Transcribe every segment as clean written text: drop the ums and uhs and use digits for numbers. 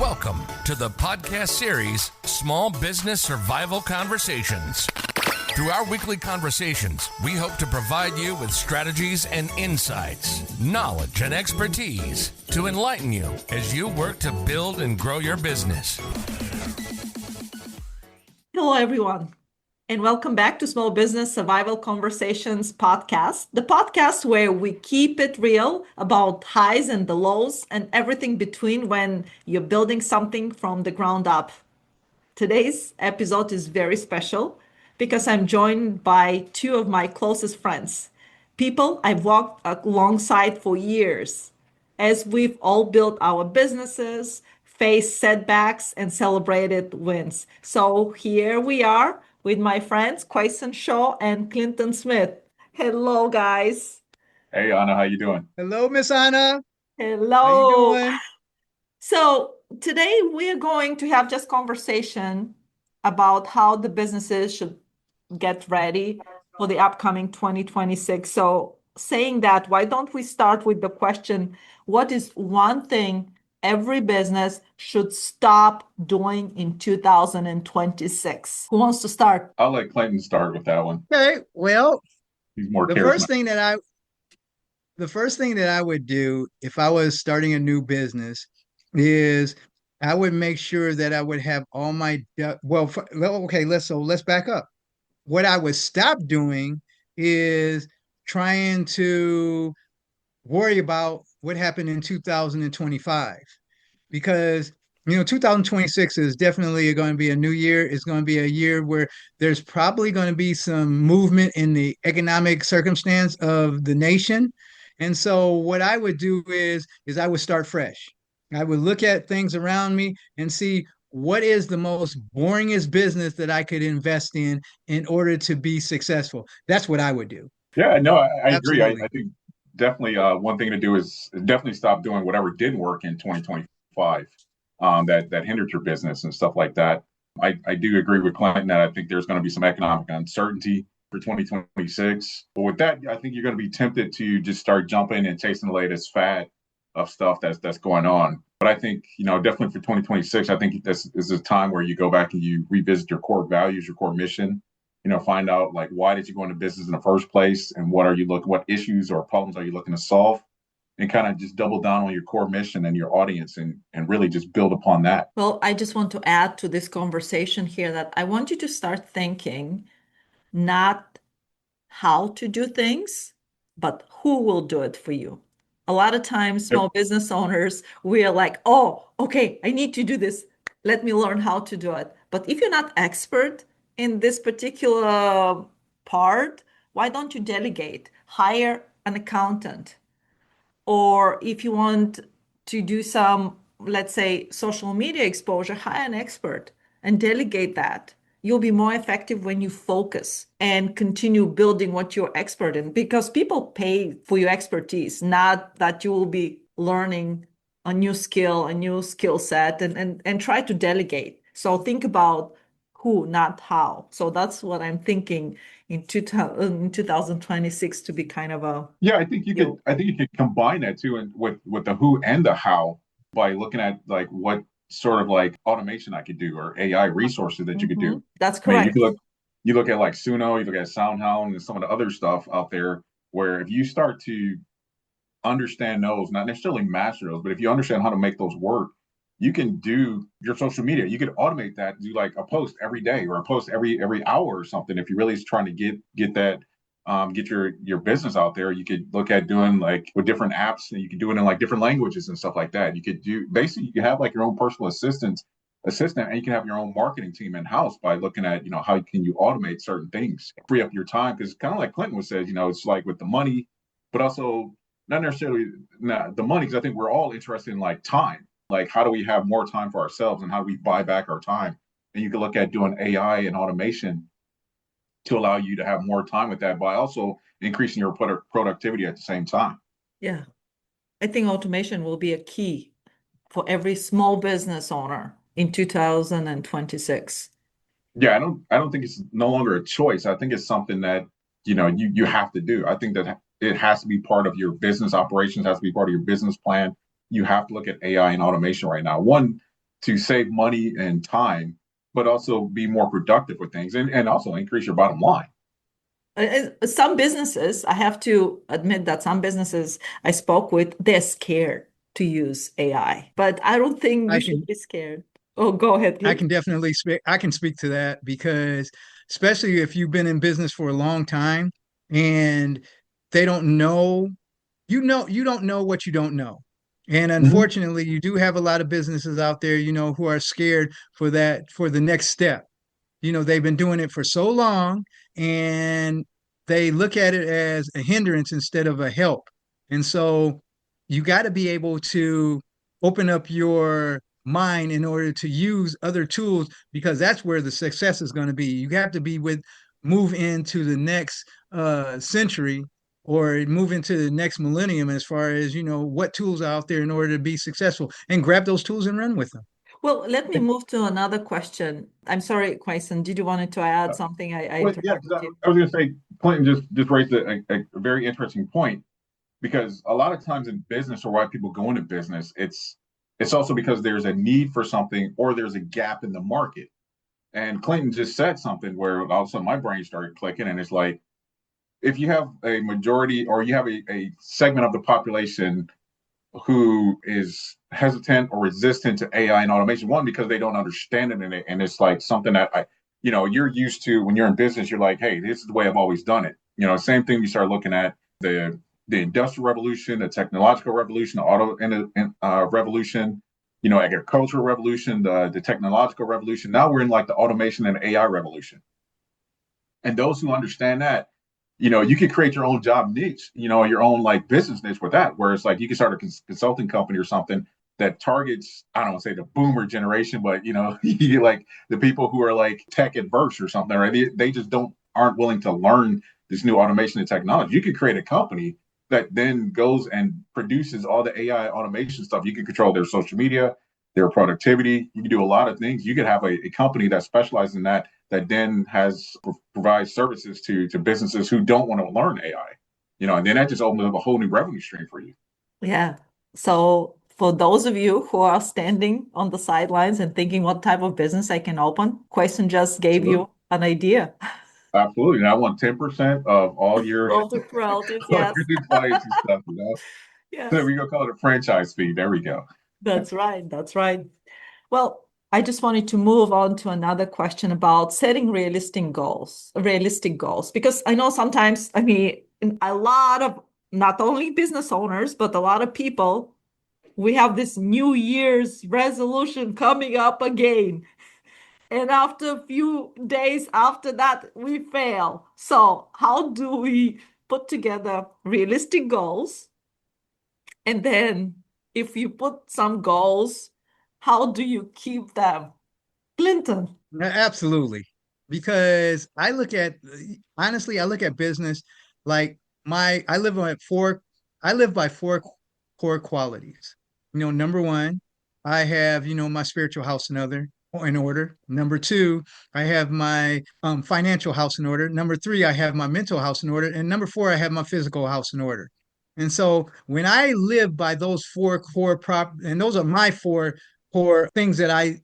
Welcome to the podcast series, Small Business Survival Conversations. Through our weekly conversations, we hope to provide you with strategies and insights, knowledge and expertise to enlighten you as you work to build and grow your business. Hello, everyone, and welcome back to Small Business Survival Conversations podcast, the podcast where we keep it real about highs and the lows and everything between when you're building something from the ground up. Today's episode is very special because I'm joined by two of my closest friends, people I've walked alongside for years as we've all built our businesses, faced setbacks, and celebrated wins. So here we are with my friends Quasan Shaw and Clinton Smith. Hello, guys. Hey, Anna, how you doing? Hello, Miss Anna. Hello. How you doing? So today we're going to have just conversation about how the businesses should get ready for the upcoming 2026. So saying that, why don't we start with the question, what is one thing every business should stop doing in 2026? Who wants to start? I'll let Clinton start with that one. Okay, well, He's more the charismatic. first thing that I would do if I was starting a new business is I would make sure that I would have all my let's back up. What I would stop doing is trying to worry about what happened in 2025, because 2026 is definitely going to be a new year. It's going to be a year where there's probably going to be some movement in the economic circumstance of the nation. And so what I would do is I would start fresh. I would look at things around me and see what is the most boringest business that I could invest in order to be successful. That's what I would do. Yeah, no, I agree. I Absolutely. think definitely one thing to do is definitely stop doing whatever didn't work in 2025 that hindered your business and stuff like that. I do agree with Clinton that I think there's going to be some economic uncertainty for 2026. But with that, I think you're going to be tempted to just start jumping and chasing the latest fad of stuff that's going on. But I think, definitely for 2026, I think this is a time where you go back and you revisit your core values, your core mission, find out like, why did you go into business in the first place? And what issues or problems are you looking to solve? And kind of just double down on your core mission and your audience and really just build upon that. Well, I just want to add to this conversation here that I want you to start thinking not how to do things, but who will do it for you. A lot of times, small business owners, we are like, oh, okay, I need to do this. Let me learn how to do it. But if you're not expert in this particular part, why don't you delegate? Hire an accountant. Or if you want to do some, let's say, social media exposure, hire an expert and delegate that. You'll be more effective when you focus and continue building what you're expert in, because people pay for your expertise, not that you will be learning a new skill set, and try to delegate. So think about who, not how. So that's what I'm thinking in 2026 to be kind of a... Yeah, I think you could combine that too, and with the who and the how by looking at like what sort of like automation I could do or AI resources that you could do. That's correct. You look at like Suno, you look at SoundHound and some of the other stuff out there, where if you start to understand those, not necessarily master those, but if you understand how to make those work, you can do your social media. You could automate that, do like a post every day or a post every hour or something. If you're really trying to get that, get your business out there, you could look at doing like with different apps, and you could do it in like different languages and stuff like that. You could do basically, you can have like your own personal assistant, and you can have your own marketing team in house by looking at, how can you automate certain things, free up your time. Because kind of like Clinton was said, it's like with the money, but also not necessarily the money, because I think we're all interested in like time. Like, how do we have more time for ourselves and how do we buy back our time? And you can look at doing AI and automation to allow you to have more time with that by also increasing your productivity at the same time. Yeah. I think automation will be a key for every small business owner in 2026. Yeah, I don't think it's no longer a choice. I think it's something that, you have to do. I think that it has to be part of your business operations, has to be part of your business plan. You have to look at AI and automation right now. One, to save money and time, but also be more productive with things and also increase your bottom line. Some businesses, I have to admit that some businesses I spoke with, they're scared to use AI, but I don't think we should be scared. Oh, go ahead, I please. can definitely speak. I can speak to that because, especially if you've been in business for a long time and they don't know, you don't know what you don't know. And Mm-hmm. unfortunately, you do have a lot of businesses out there, who are scared for the next step. They've been doing it for so long and they look at it as a hindrance instead of a help. And so you got to be able to open up your mind in order to use other tools because that's where the success is going to be. You have to move into the next century or move into the next millennium as far as what tools are out there in order to be successful and grab those tools and run with them. Well, let me move to another question. I'm sorry, Quasan, did you want to add something? I Well, yeah, interrupted you. I was going to say, Clinton just raised a very interesting point because a lot of times in business or why people go into business, it's also because there's a need for something or there's a gap in the market. And Clinton just said something where all of a sudden my brain started clicking, and it's like, if you have a majority or you have a segment of the population who is hesitant or resistant to AI and automation, one, because they don't understand it, and it's like something that you're used to when you're in business, you're like, hey, this is the way I've always done it. Same thing, you start looking at the industrial revolution, the technological revolution, the auto revolution, agricultural revolution, the technological revolution. Now we're in like the automation and AI revolution. And those who understand that, you can create your own job niche, your own like business niche with that, where it's like you can start a consulting company or something that targets, I don't want to say the boomer generation, but you like the people who are like tech adverse or something, right? They just aren't willing to learn this new automation and technology. You could create a company that then goes and produces all the AI automation stuff. You can control their social media, their productivity. You can do a lot of things. You could have a company that specializes in that then provides services to businesses who don't want to learn AI, and then that just opens up a whole new revenue stream for you. Yeah. So for those of you who are standing on the sidelines and thinking what type of business I can open, Quasan just gave you an idea. Absolutely. And I want 10% of all your Relatives, yes. new clients and stuff, Yes. So we're gonna call it a franchise fee. There we go. That's right. That's right. Well, I just wanted to move on to another question about setting realistic goals, because I know sometimes, a lot of not only business owners, but a lot of people, we have this New Year's resolution coming up again. And after a few days after that, we fail. So how do we put together realistic goals? And then if you put some goals, how do you keep them? Clinton. Absolutely. Because honestly, I look at business like I live by four core qualities. Number one, I have, my spiritual house in order. Number two, I have my financial house in order. Number three, I have my mental house in order. And number four, I have my physical house in order. And so when I live by those four core and those are my four core things that I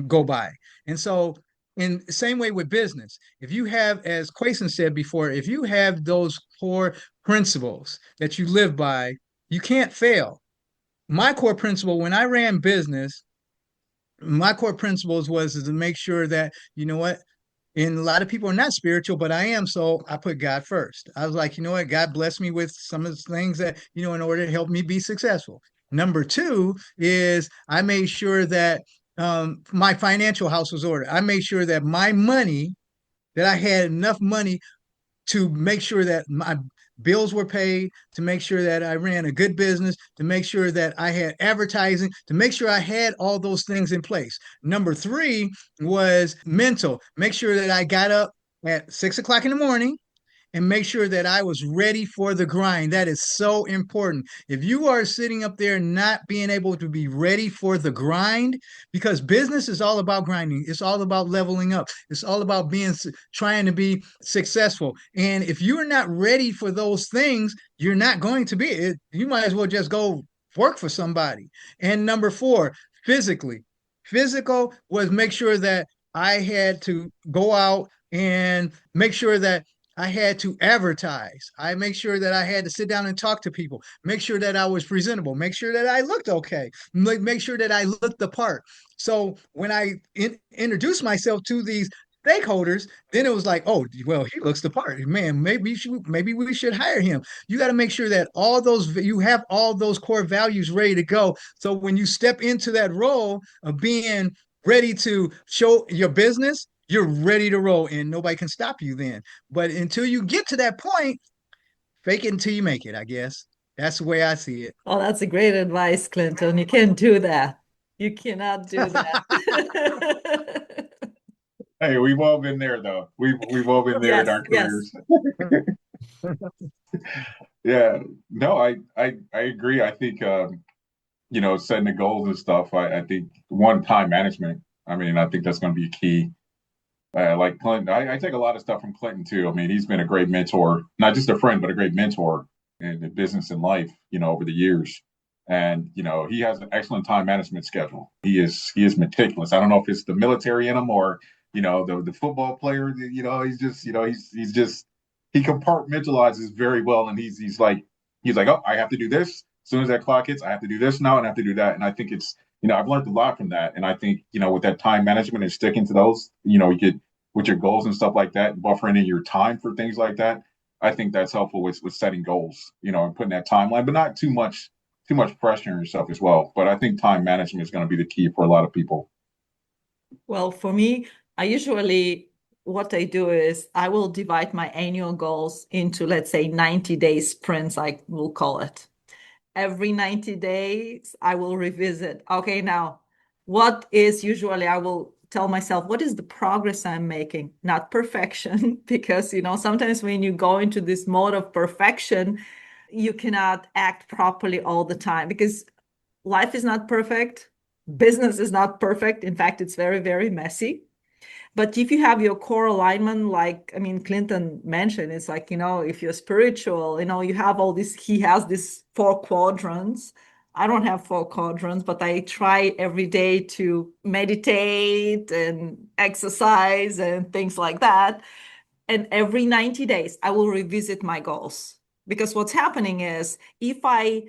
go by. And so in the same way with business, if you have, as Quasan said before, if you have those core principles that you live by, you can't fail. My core principle when I ran business, my core principles was to make sure that, and a lot of people are not spiritual, but I am. So I put God first. I was like, God blessed me with some of the things that, in order to help me be successful. Number two is I made sure that my financial house was ordered. I made sure that that I had enough money to make sure that my bills were paid, to make sure that I ran a good business, to make sure that I had advertising, to make sure I had all those things in place. Number three was mental. Make sure that I got up at 6 o'clock in the morning and make sure that I was ready for the grind. That is so important. If you are sitting up there not being able to be ready for the grind, because business is all about grinding, it's all about leveling up, it's all about trying to be successful. And if you're not ready for those things, you're not going to be it. You might as well just go work for somebody. And number four, physically. Physical was make sure that I had to go out and make sure that I had to advertise. I make sure that I had to sit down and talk to people, make sure that I was presentable, make sure that I looked okay, make sure that I looked the part. So when I introduced myself to these stakeholders, then it was like, oh, well, he looks the part. Man, maybe we should hire him. You got to make sure that you have all those core values ready to go. So when you step into that role of being ready to show your business, you're ready to roll and nobody can stop you then. But until you get to that point, fake it until you make it, I guess. That's the way I see it. Oh, that's a great advice, Clinton. You can't do that. You cannot do that. Hey, we've all been there though. We've all been there in our Yes. careers. Yeah. No, I agree. I think setting the goals and stuff. I think one time management. I mean, I think that's going to be key. Like Clinton, I take a lot of stuff from Clinton too. I mean, he's been a great mentor, not just a friend, but a great mentor in business and life, over the years. And he has an excellent time management schedule. He is meticulous. I don't know if it's the military in him or the football player. He compartmentalizes very well, and he's like, oh, I have to do this. As soon as that clock hits, I have to do this now and I have to do that. And I think it's I've learned a lot from that. And I think, with that time management and sticking to those, you get with your goals and stuff like that, buffering in your time for things like that. I think that's helpful with setting goals, and putting that timeline, but not too much pressure on yourself as well. But I think time management is going to be the key for a lot of people. Well, for me, what I do is I will divide my annual goals into, let's say, 90-day sprints, I will call it. Every 90 days, I will revisit. Okay, now, I will tell myself, what is the progress I'm making? Not perfection, because, sometimes when you go into this mode of perfection, you cannot act properly all the time because life is not perfect. Business is not perfect. In fact, it's very, very messy. But if you have your core alignment, Clinton mentioned, it's like, if you're spiritual, you have he has these 4 quadrants. I don't have 4 quadrants, but I try every day to meditate and exercise and things like that. And every 90 days, I will revisit my goals. Because what's happening is if I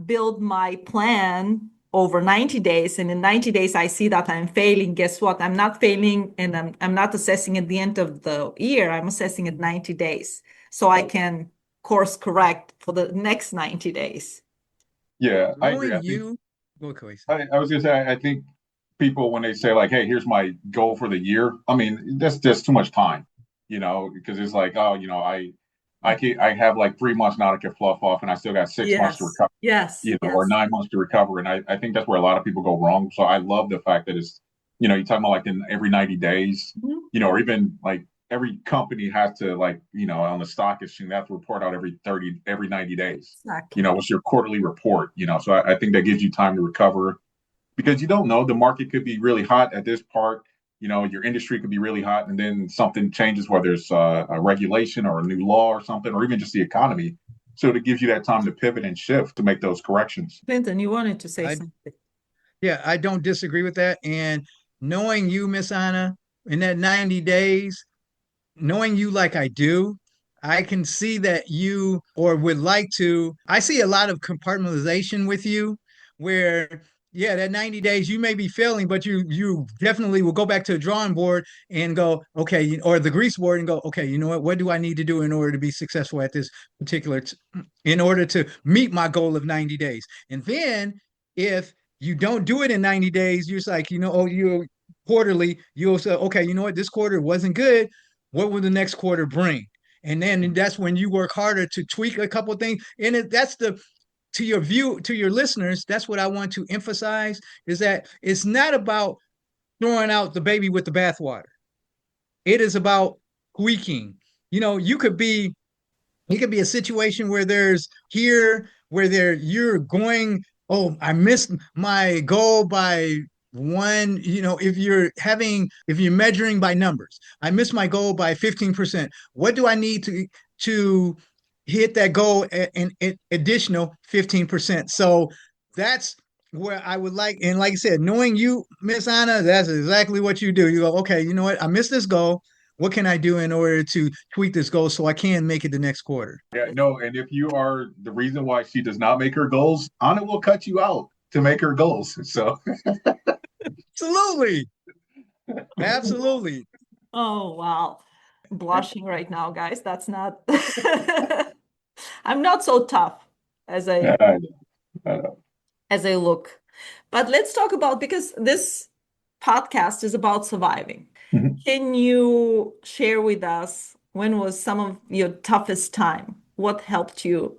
build my plan over 90 days, and in 90 days I see that I'm failing, guess what? I'm not failing, and I'm not assessing at the end of the year. I'm assessing at 90 days. So I can course correct for the next 90 days. Yeah, I agree. I was going to say, I think people, when they say like, hey, here's my goal for the year, I mean, that's just too much time, because it's like, oh, I have like 3 months now to get fluff off, and I still got 6 months to recover. Yes. Or 9 months to recover. And I think that's where a lot of people go wrong. So I love the fact that it's, you're talking about like in every 90 days, or even like every company has to like, on the stock exchange, they have to report out every 90 days. Exactly. What's your quarterly report, so I think that gives you time to recover because you don't know, the market could be really hot at this part. Your industry could be really hot, and then something changes, whether it's a regulation or a new law or something, or even just the economy. So it gives you that time to pivot and shift to make those corrections. Clinton, you wanted to say something. Yeah, I don't disagree with that. And knowing you, Miss Anna, in that 90 days, knowing you like I do, I can see that you or would like to. I see a lot of compartmentalization with you where yeah, that 90 days you may be failing, but you definitely will go back to the drawing board and go, okay, or the grease board and go, okay, you know what do I need to do in order to be successful at this particular, in order to meet my goal of 90 days. And then if you don't do it in 90 days, you're just like, you quarterly, you'll say, okay, you know what, this quarter wasn't good. What will the next quarter bring? And then that's when you work harder to tweak a couple of things. And that's to your listeners, that's what I want to emphasize, is that it's not about throwing out the baby with the bathwater. It is about tweaking. It could be a situation where you're going, oh, I missed my goal by one, if you're measuring by numbers, I missed my goal by 15%. What do I need to hit that goal an additional 15%? So that's where I would like, and like I said, knowing you, Miss Anna, that's exactly what you do. You go, okay, you know what? I missed this goal. What can I do in order to tweak this goal so I can make it the next quarter? Yeah, no, and if you are the reason why she does not make her goals, Anna will cut you out to make her goals. So Absolutely. Absolutely. Oh, wow. Blushing right now, guys. That's not, I'm not so tough as I I look. But let's talk about, because this podcast is about surviving. know. Can you share with us when was some of your toughest time? What helped you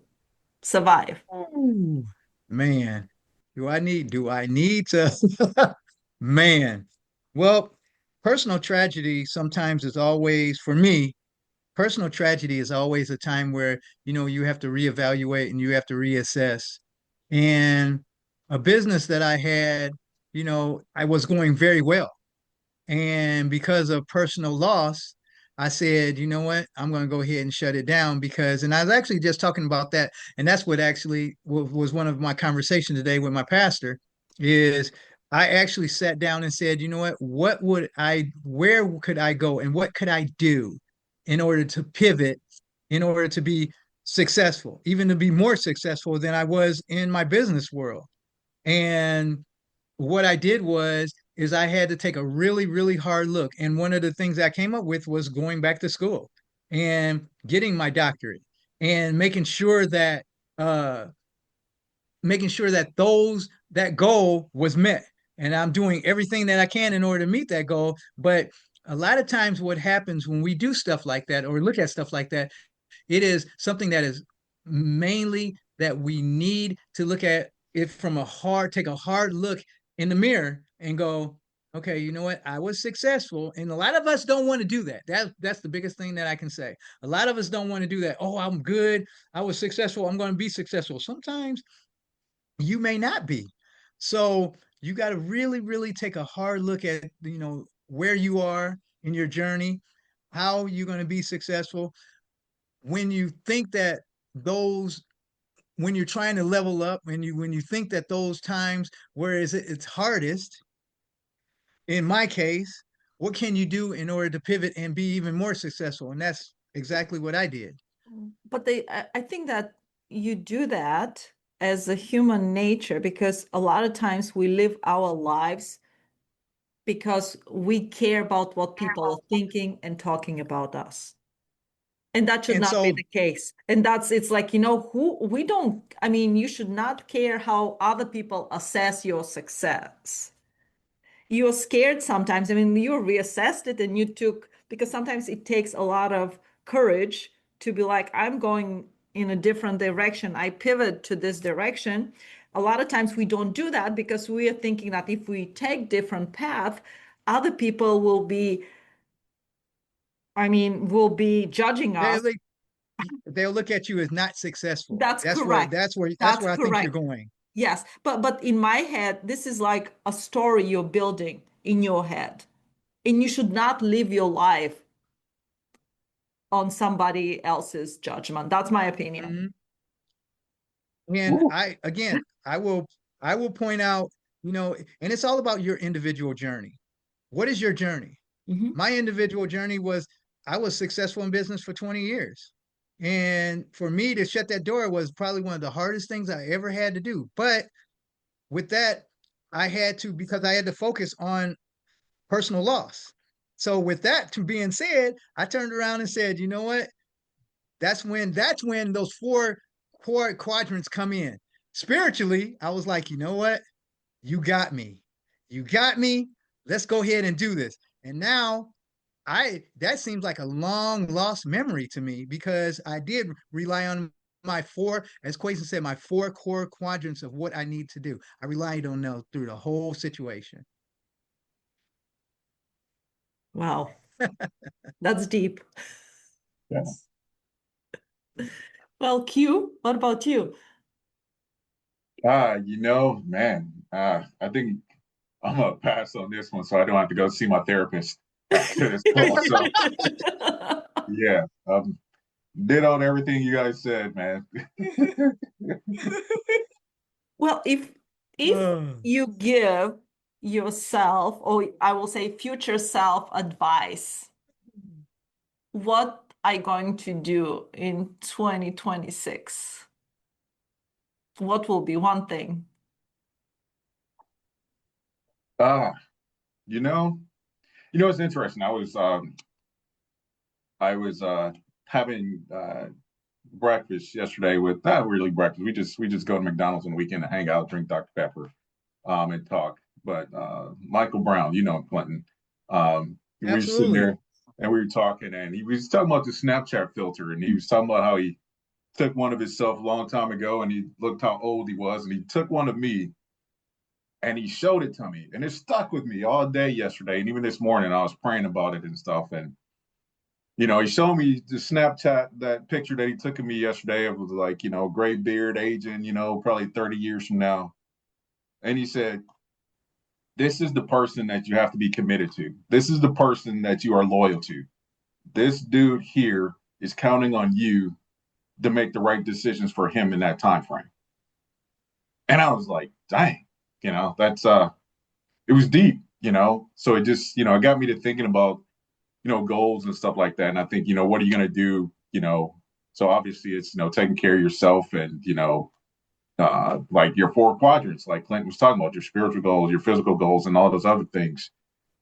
survive? Ooh, man, do I need to man. Well, personal tragedy sometimes is always for me, personal tragedy is always a time where, you have to reevaluate and you have to reassess. And a business that I had, I was going very well. And because of personal loss, I said, you know what? I'm going to go ahead and shut it down because, and I was actually just talking about that. And that's what actually was one of my conversations today with my pastor is I actually sat down and said, you know where could I go and what could I do in order to pivot, in order to be successful, even to be more successful than I was in my business world. And what I did was is I had to take a really, really hard look. And one of the things I came up with was going back to school and getting my doctorate and uh making sure that that goal was met. And I'm doing everything that I can in order to meet that goal. But a lot of times what happens when we do stuff like that or look at stuff like that, it is something that is mainly that we need to look at it from take a hard look in the mirror and go, okay, you know what? I was successful. And a lot of us don't want to do that. That's the biggest thing that I can say. A lot of us don't want to do that. Oh, I'm good. I was successful. I'm going to be successful. Sometimes you may not be. So you got to really, really take a hard look at, where you are in your journey, how you're going to be successful when you think that those when you're trying to level up when you think that those times where it's hardest, in my case, what can you do in order to pivot and be even more successful? And that's exactly what I did. But I think that you do that as a human nature because a lot of times we live our lives because we care about what people are thinking and talking about us. And that should And not be so the case. And it's like, we don't, I mean, you should not care how other people assess your success. You're scared sometimes. I mean, you reassessed it and you because sometimes it takes a lot of courage to be like, I'm going in a different direction. I pivot to this direction. A lot of times we don't do that because we are thinking that if we take different path, other people will be judging us. they'll, they'll look at you as not successful. That's That's where correct. that's where that's That's where I think you're correct. going. Yes, but in my head, this is like a story you're building in your head, and you should not live your life on somebody else's judgment. That's my opinion. Mhm. And Ooh, I will point out, and it's all about your individual journey. What is your journey? Mhm. My individual journey was I was successful in business for 20 years. And for me to shut that door was probably one of the hardest things I ever had to do. But with that, because I had to focus on personal loss. So with that being said, I turned around and said, you know what? That's when those four quadrants come in. Spiritually, I was like, you know what? You got me. You got me. Let's go ahead and do this. And now that seems like a long lost memory to me because I did rely on my four, as Quasan said, my four core quadrants of what I need to do. I relied on those through the whole situation. Wow, that's deep. yeah. Well, Q, what about you? Man, I think I'm gonna pass on this one so I don't have to go see my therapist after this call. So yeah, ditto everything you guys said, man. Well, If you give yourself, or I will say future self advice, what are you going to do in 2026? What will be one thing? Ah, you know, it's interesting. I was having breakfast yesterday with not really breakfast. We just go to McDonald's on the weekend to hang out, drink Dr. Pepper, and talk. But Michael Brown, Clinton, we were sitting Absolutely. there and we were talking, and he was talking about the Snapchat filter, and he was talking about how he took one of himself a long time ago, and he looked how old he was, and he took one of me, and he showed it to me, and it stuck with me all day yesterday, and even this morning I was praying about it and stuff, and he showed me the Snapchat, that picture that he took of me yesterday. It was like, gray beard, aging, probably 30 years from now. And he said, this is the person that you have to be committed to. This is the person that you are loyal to. This dude here is counting on you to make the right decisions for him in that time frame. And I was like, dang, that's it was deep, So it just, it got me to thinking about goals and stuff like that. And I think, what are you going to do, so obviously it's, taking care of yourself and, like your four quadrants, like Clinton was talking about, your spiritual goals, your physical goals, and all those other things,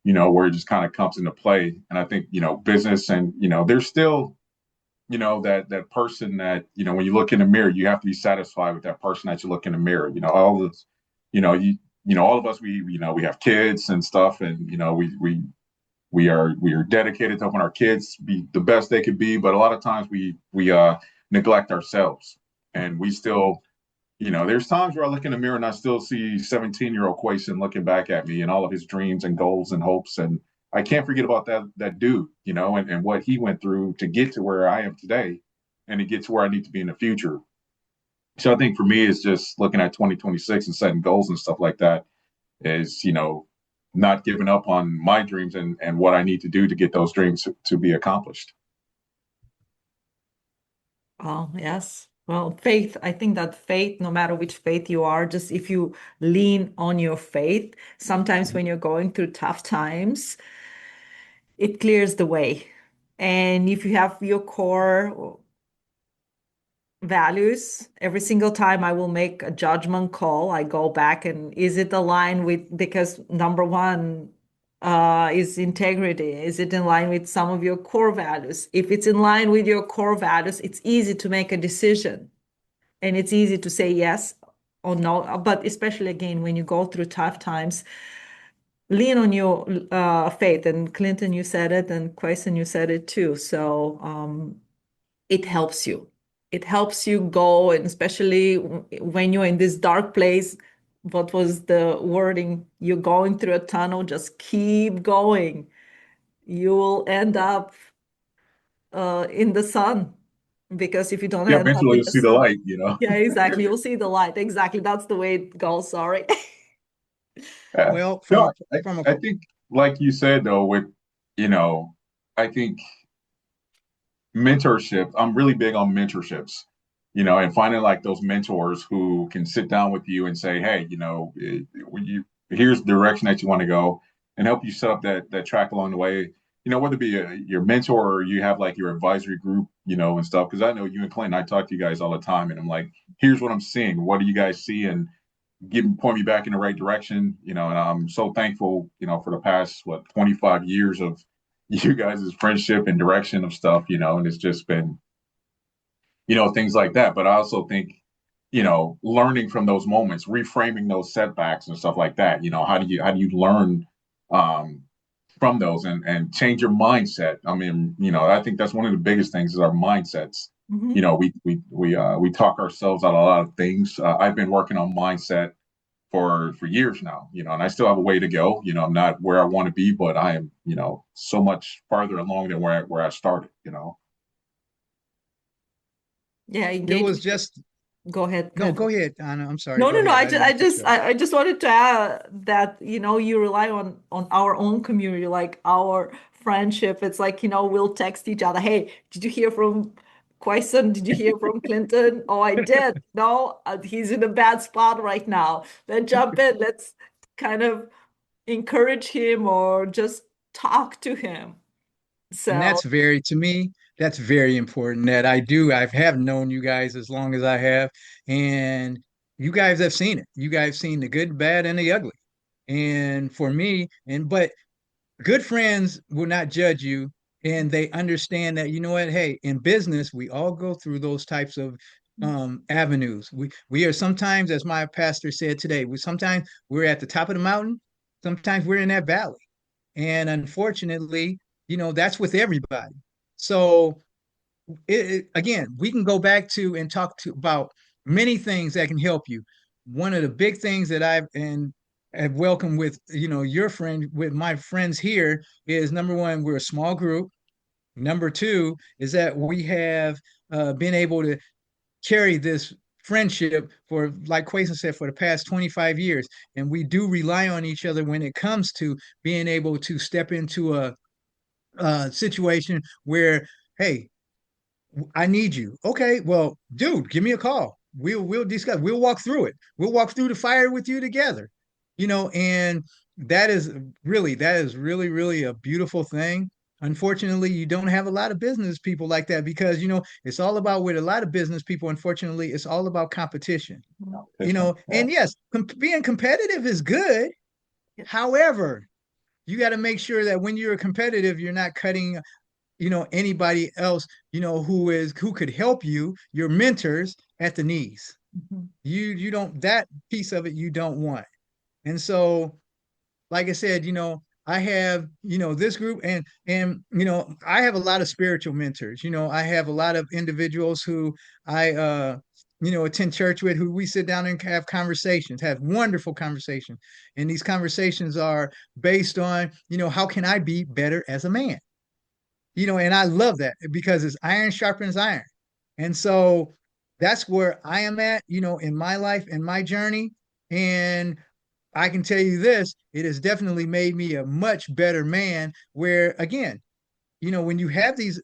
where it just kind of comes into play. And I think, business and, there's still, that person that, when you look in the mirror, you have to be satisfied with that person that you look in the mirror, all this, all of us, we have kids and stuff. And, we are dedicated to helping our kids be the best they could be, but a lot of times we neglect ourselves, and we still, there's times where I look in the mirror and I still see 17-year-old Quasan looking back at me and all of his dreams and goals and hopes, and I can't forget about that dude, and what he went through to get to where I am today, and to get to where I need to be in the future. So I think for me, it's just looking at 2026 and setting goals and stuff like that is, not giving up on my dreams and what I need to do to get those dreams to be accomplished. Oh, yes. Well, faith, I think that faith, no matter which faith you are, just if you lean on your faith, sometimes when you're going through tough times, it clears the way. And if you have your core values, every single time I will make a judgment call, I go back and is it aligned with, because number one is integrity. Is it in line with some of your core values? If it's in line with your core values, it's easy to make a decision and it's easy to say yes or no. But especially again, when you go through tough times, lean on your faith. And Clinton, you said it, and Quason, you said it too. So it helps you. It helps you go, and especially when you're in this dark place. What was the wording? You're going through a tunnel, just keep going. You will end up in the sun, because if you don't Yeah, end up eventually in you'll the see the sun, light. yeah, exactly. You'll see the light. Exactly. That's the way it goes. Sorry. Yeah. Well, No, from a I think, like you said, though, you know, I think mentorship, I'm really big on mentorships, and finding like those mentors who can sit down with you and say, hey, here's the direction that you want to go, and help you set up that track along the way. Whether it be your mentor or you have like your advisory group, and stuff. Because I know you and Clinton, I talk to you guys all the time, and I'm like, here's what I'm seeing. What do you guys see? And point me back in the right direction. And I'm so thankful, for the past 25 years of you guys' friendship and direction of stuff, and it's just been, things like that. But I also think, learning from those moments, reframing those setbacks and stuff like that, how do you learn from those and change your mindset? I mean, I think that's one of the biggest things is our mindsets. Mhm. We talk ourselves out of a lot of things. I've been working on mindset for years now, and I still have a way to go. I'm not where I want to be, but I am, so much farther along than where I started. Yeah, it was engagement. just Go ahead, no, Clinton. go ahead, Anna. I'm sorry. No, Go no, no. ahead. I I just, didn't I mean to cut just, you off. I just wanted to add that you rely on our own community, like our friendship. It's like we'll text each other. Hey, did you hear from Quaison, did you hear from Clinton? Oh, I did. No, he's in a bad spot right now. Then jump in. Let's kind of encourage him or just talk to him. And So, that's very, to me, that's very important that I have known you guys as long as I have, and you guys have seen it. You guys seen the good, bad, and the ugly. And for me, but good friends will not judge you, and they understand that, you know what, hey, in business we all go through those types of avenues. We are sometimes, as my pastor said today, sometimes we're at the top of the mountain, sometimes we're in that valley, and unfortunately, that's with everybody. So again, we can go back to and talk to about many things that can help you. One of the big things that I've and have welcomed with your friend with my friends here is, number one, we're a small group. Number two is that we have been able to carry this friendship for, like Quason said, for the past 25 years, and we do rely on each other when it comes to being able to step into a situation where, hey, I need you. Okay, well, dude, give me a call. We'll discuss. We'll walk through it. We'll walk through the fire with you together. And that is really, really a beautiful thing. Unfortunately, you don't have a lot of business people like that because it's all about, with a lot of business people, unfortunately, it's all about competition. And yes, being competitive is good. However, you got to make sure that when you're competitive, you're not cutting anybody else who could help you, your mentors, at the knees. You don't, that piece of it you don't want. And so, like I said, I have this group, and I have a lot of spiritual mentors. I have a lot of individuals who I attend church with, who we sit down and have conversations, have wonderful conversations. And these conversations are based on, how can I be better as a man? And I love that because it's iron sharpens iron. And so that's where I am at, in my life and my journey. And I can tell you this, it has definitely made me a much better man, where again, when you have these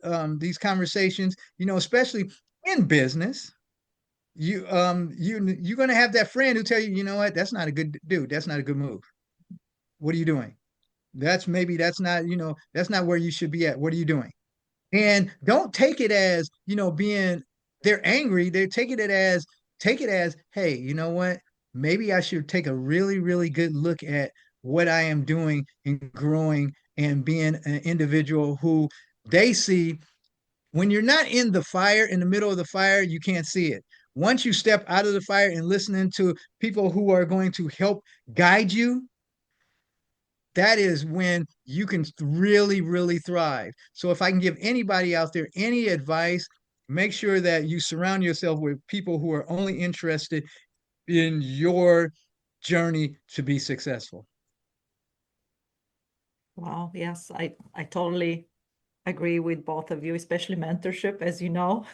conversations, especially in business, you're gonna have that friend who tell you, you know what, that's not a good dude, that's not a good move. What are you doing? That's not where you should be at. What are you doing? And don't take it as, being, they're angry. They take it as, hey, you know what? Maybe I should take a really, really good look at what I am doing and growing and being an individual who they see. When you're not in the fire, in the middle of the fire, you can't see it. Once you step out of the fire and listening to people who are going to help guide you, that is when you can really, really thrive. So if I can give anybody out there any advice, make sure that you surround yourself with people who are only interested in your journey to be successful. wow, yes, I totally agree with both of you, especially mentorship. As you know,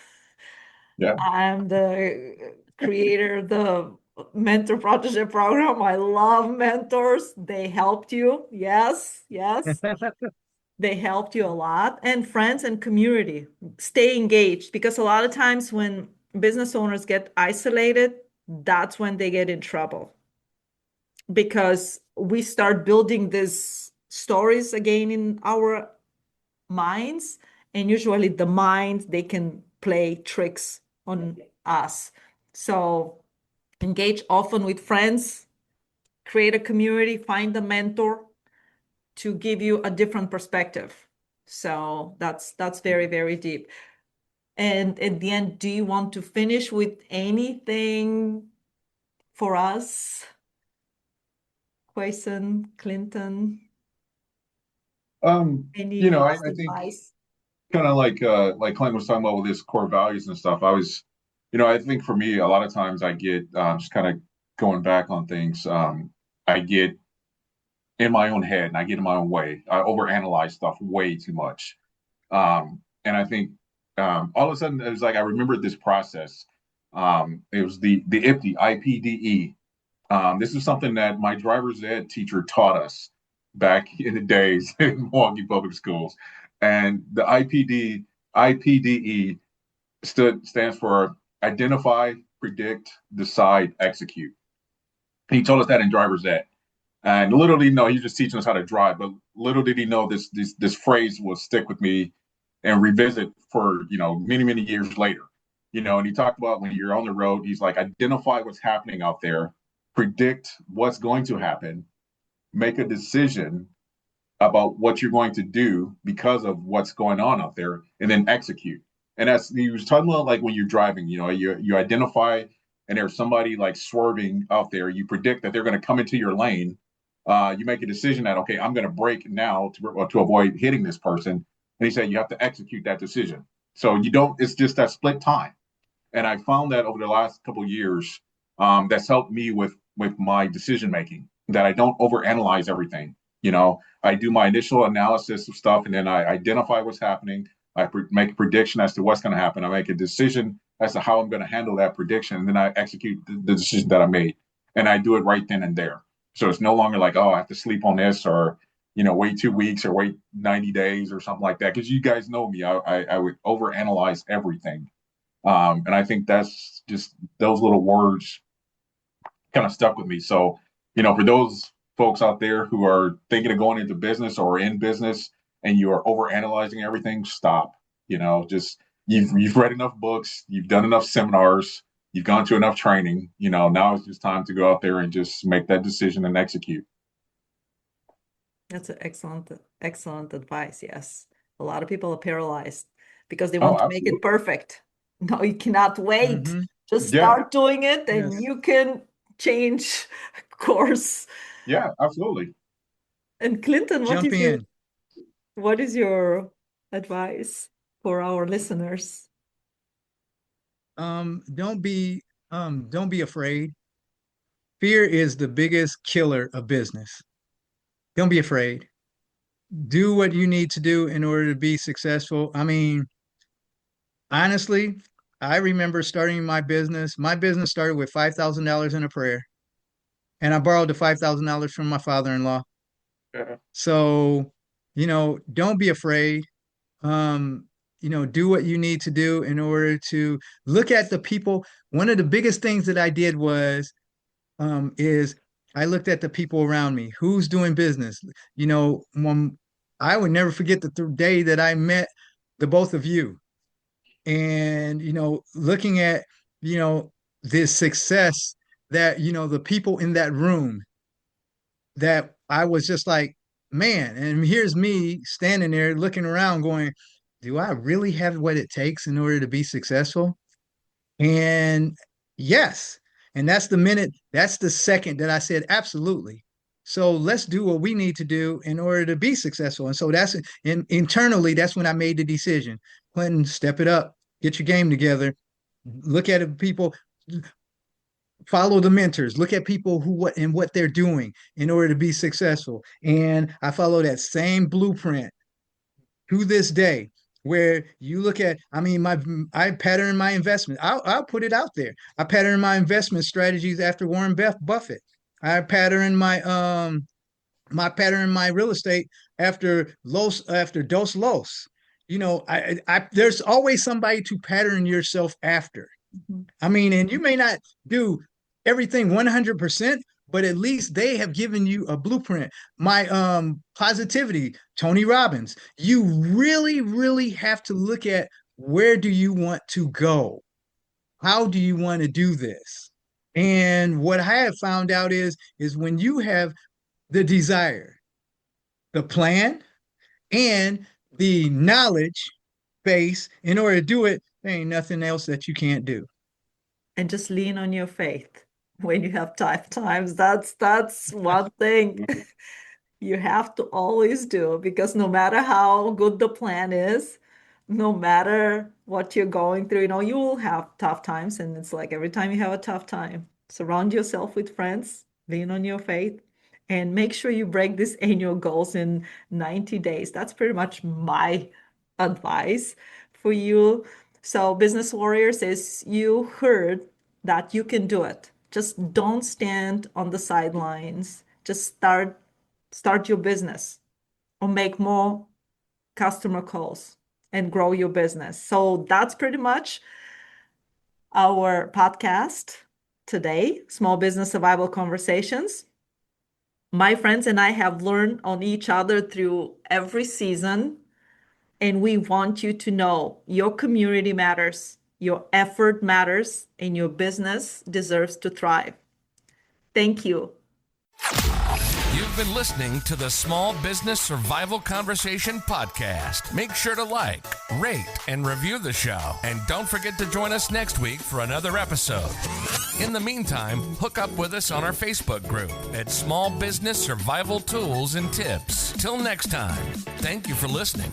Yeah. I'm the creator of the mentor protege program. I love mentors. They helped you. Yes, yes. They helped you a lot. And friends and community. Stay engaged, because a lot of times when business owners get isolated, that's when they get in trouble, because we start building these stories again in our minds, and usually the mind, they can play tricks on us. So engage often with friends, create a community, find a mentor to give you a different perspective. So that's very, very deep. And at the end, do you want to finish with anything for us, Quason, Clinton? Any I last think advice? kind of like Clint was talking about with his core values and stuff. I think for me, a lot of times I get just kind of going back on things. I get in my own head and I get in my own way. I overanalyze stuff way too much. And I think all of a sudden it was like I remembered this process. It was the IPDE, IPDE. This is something that my driver's ed teacher taught us back in the days in Milwaukee Public Schools. And the IPDE stands for identify, predict, decide, execute. He told us that in driver's ed. And little did he know, he's just teaching us how to drive. But little did he know this phrase will stick with me and revisit for many years later. And he talked about when you're on the road, he's like, identify what's happening out there, predict what's going to happen, make a decision about what you're going to do because of what's going on out there, and then execute. And as he was talking about, like when you're driving, you identify, and there's somebody like swerving out there, you predict that they're going to come into your lane. You make a decision that, okay, I'm going to brake now to avoid hitting this person. And he said you have to execute that decision. So it's just that split time. And I found that over the last couple of years, that's helped me with my decision making, that I don't overanalyze everything. I do my initial analysis of stuff, and then I identify what's happening. I make a prediction as to what's going to happen. I make a decision as to how I'm going to handle that prediction, and then I execute the decision that I made, and I do it right then and there. So it's no longer like, oh, I have to sleep on this, or wait 2 weeks or wait 90 days or something like that. Because you guys know me, I would overanalyze everything, and I think that's just those little words kind of stuck with me. So for those folks out there who are thinking of going into business or in business and you are over analyzing everything, stop. Just you've read enough books, you've done enough seminars, you've gone to enough training. Now it's just time to go out there and just make that decision and execute. That's an excellent advice. Yes, a lot of people are paralyzed because they want to make it perfect. No, you cannot wait. Mhm. Just start doing it, and Yes. you can change course. Yeah, absolutely. And Clinton, Jump in. what is your advice for our listeners? Don't be afraid. Fear is the biggest killer of business. Don't be afraid. Do what you need to do in order to be successful. I mean, honestly, I remember starting my business. My business started with $5,000 in a prayer, and I borrowed the $5,000 from my father-in-law. Yeah. So, don't be afraid. Um, do what you need to do in order to look at the people. One of the biggest things that I did is I looked at the people around me. Who's doing business? I would never forget the day that I met the both of you, and looking at this success that the people in that room, that I was just like, man, and here's me standing there looking around going, do I really have what it takes in order to be successful? And yes, and that's the second that I said, absolutely. So let's do what we need to do in order to be successful. And so internally, that's when I made the decision. Clinton, step it up, get your game together, look at it, people, follow the mentors, look at people what they're doing in order to be successful. And I follow that same blueprint to this day, where you look at, I mean, I pattern my investment. I'll put it out there. I pattern my investment strategies after Warren Buffett. I pattern my real estate after Dos Los. There's always somebody to pattern yourself after. Mhm. I mean, and you may not do everything 100%, but at least they have given you a blueprint. My positivity, Tony Robbins. You really, really have to look at, where do you want to go? How do you want to do this? And what I have found out is when you have the desire, the plan, and the knowledge base in order to do it, there ain't nothing else that you can't do. And just lean on your faith when you have tough times. That's one thing you have to always do, because no matter how good the plan is, no matter what you're going through, you will have tough times. And it's like every time you have a tough time, surround yourself with friends, lean on your faith, and make sure you break these annual goals in 90 days. That's pretty much my advice for you. So, Business Warriors, as you heard, that you can do it. Just don't stand on the sidelines. Just start your business or make more customer calls and grow your business. So that's pretty much our podcast today, Small Business Survival Conversations. My friends and I have learned on each other through every season, and we want you to know your community matters, your effort matters, and your business deserves to thrive. Thank you. You've been listening to the Small Business Survival Conversation podcast. Make sure to like, rate, and review the show. And don't forget to join us next week for another episode. In the meantime, hook up with us on our Facebook group at Small Business Survival Tools and Tips. Till next time, thank you for listening.